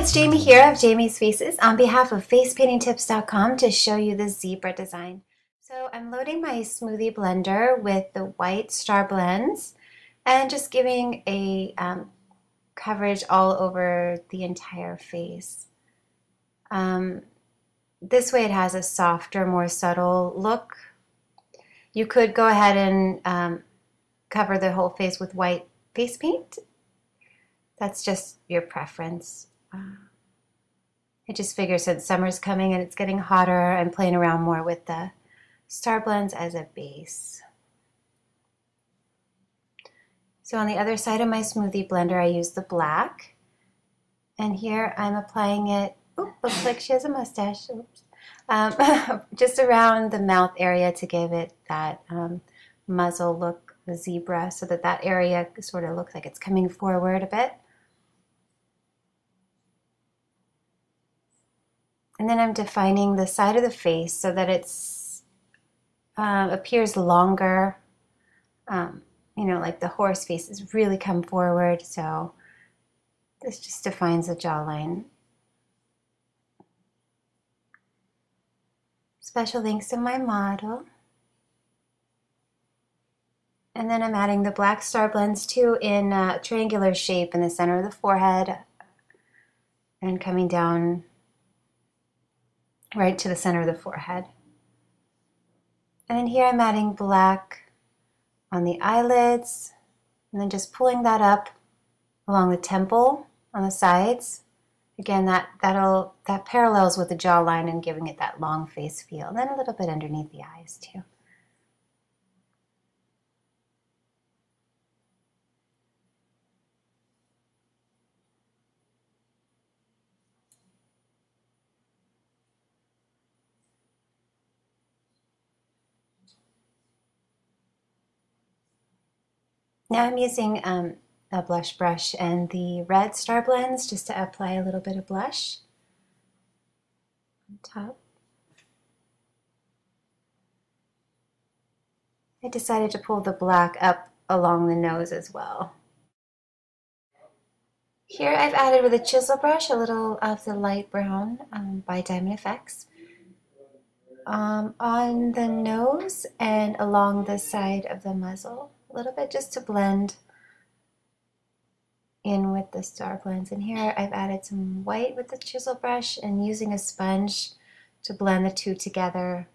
it's Jamie here of Jamie's Faces on behalf of facepaintingtips.com to show you the zebra design. So I'm loading my Smoothie blender with the white StarBlends and just giving a coverage all over the entire face. This way it has a softer, more subtle look. You could go ahead and cover the whole face with white face paint. That's just your preference. I just figure since summer's coming and it's getting hotter, I'm playing around more with the StarBlends as a base. So on the other side of my Smoothie blender, I use the black. And here I'm applying it, looks like she has a mustache, just around the mouth area to give it that muzzle look, the zebra, so that that area sort of looks like it's coming forward a bit. And then I'm defining the side of the face so that it's appears longer. You know, like the horse faces really come forward, so this just defines the jawline. Special thanks to my model. And then I'm adding the black StarBlends too in a triangular shape in the center of the forehead and coming down right to the center of the forehead. And then here I'm adding black on the eyelids and then just pulling that up along the temple on the sides. Again, that parallels with the jawline and giving it that long face feel. And then a little bit underneath the eyes too. Now I'm using a blush brush and the red StarBlends just to apply a little bit of blush on top. I decided to pull the black up along the nose as well. Here I've added with a chisel brush a little of the light brown by Diamond Effects on the nose and along the side of the muzzle. A little bit just to blend in with the StarBlends. And here I've added some white with the chisel brush and using a sponge to blend the two together.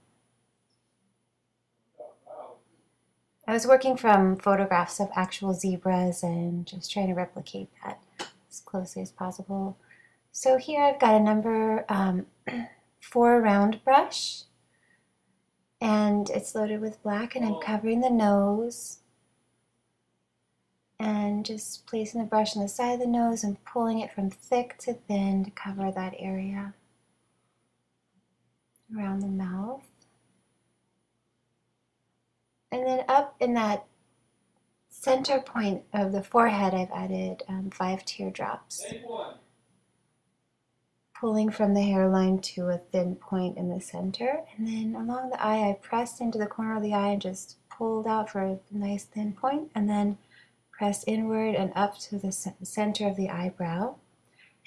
I was working from photographs of actual zebras and just trying to replicate that as closely as possible. So here I've got a number 4 round brush and it's loaded with black and I'm covering the nose and just placing the brush on the side of the nose and pulling it from thick to thin to cover that area around the mouth. And then up in that center point of the forehead, I've added 5 teardrops, pulling from the hairline to a thin point in the center. And then along the eye, I pressed into the corner of the eye and just pulled out for a nice thin point, and then press inward and up to the center of the eyebrow.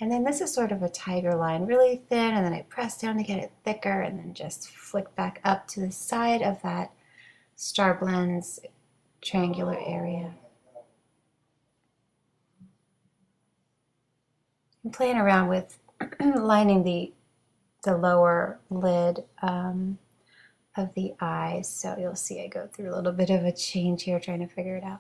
And then this is sort of a tiger line, really thin, and then I press down to get it thicker and then just flick back up to the side of that StarBlends triangular area. I'm playing around with lining the lower lid of the eyes, so you'll see I go through a little bit of a change here trying to figure it out.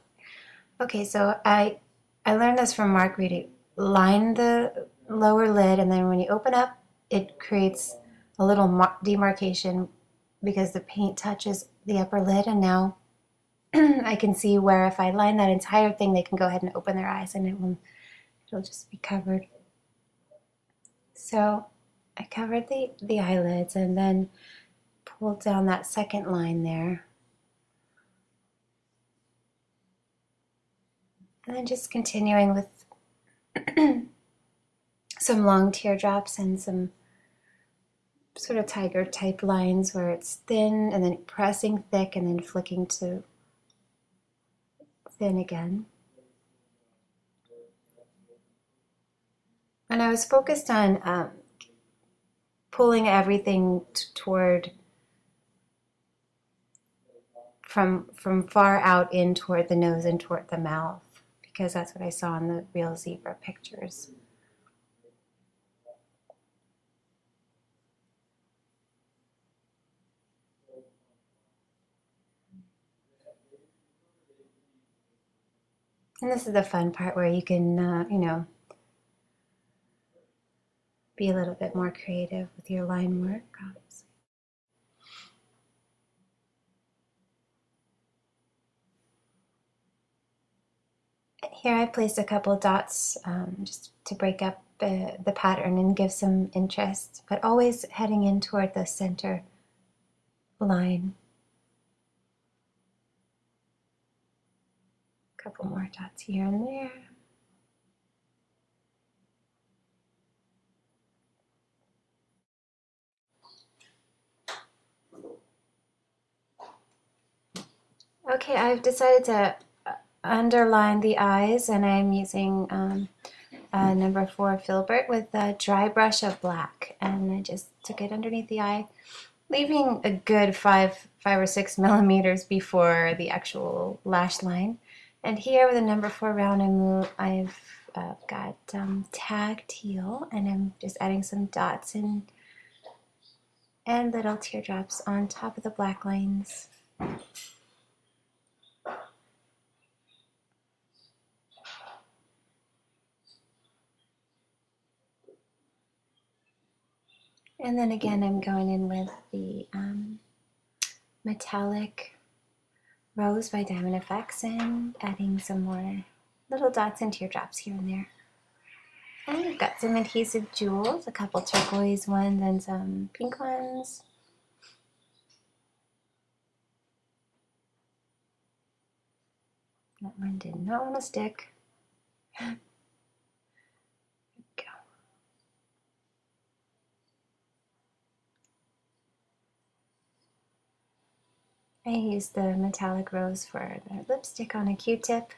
Okay, so I learned this from Mark Reedy. Line the lower lid, and then when you open up, it creates a little demarcation because the paint touches the upper lid, and now I can see where if I line that entire thing, they can go ahead and open their eyes and it'll just be covered. So I covered the eyelids and then pulled down that second line there. And then just continuing with some long teardrops and some sort of tiger type lines where it's thin and then pressing thick and then flicking to thin again. And I was focused on pulling everything toward from far out in toward the nose and toward the mouth, because that's what I saw in the real zebra pictures. And this is the fun part where you can, you know, be a little bit more creative with your line work, obviously. Here I placed a couple dots just to break up the pattern and give some interest, but always heading in toward the center line. A couple more dots here and there. Okay, I've decided to underline the eyes, and I'm using number 4 Filbert with a dry brush of black, and I just took it underneath the eye, leaving a good 5 or 6 millimeters before the actual lash line. And here with a number 4 round, I've got tag teal, and I'm just adding some dots in and little teardrops on top of the black lines. And then again, I'm going in with the metallic Rose by Diamond Effects and adding some more little dots and teardrops here and there. And I've got some Adhesive Jewels, a couple turquoise ones and some pink ones. That one did not want to stick. There we go. I used the metallic rose for the lipstick on a Q-tip.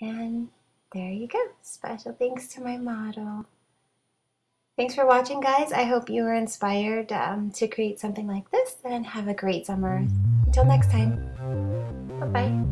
And there you go. Special thanks to my model. Thanks for watching, guys. I hope you were inspired to create something like this, and have a great summer. Until next time. Bye-bye.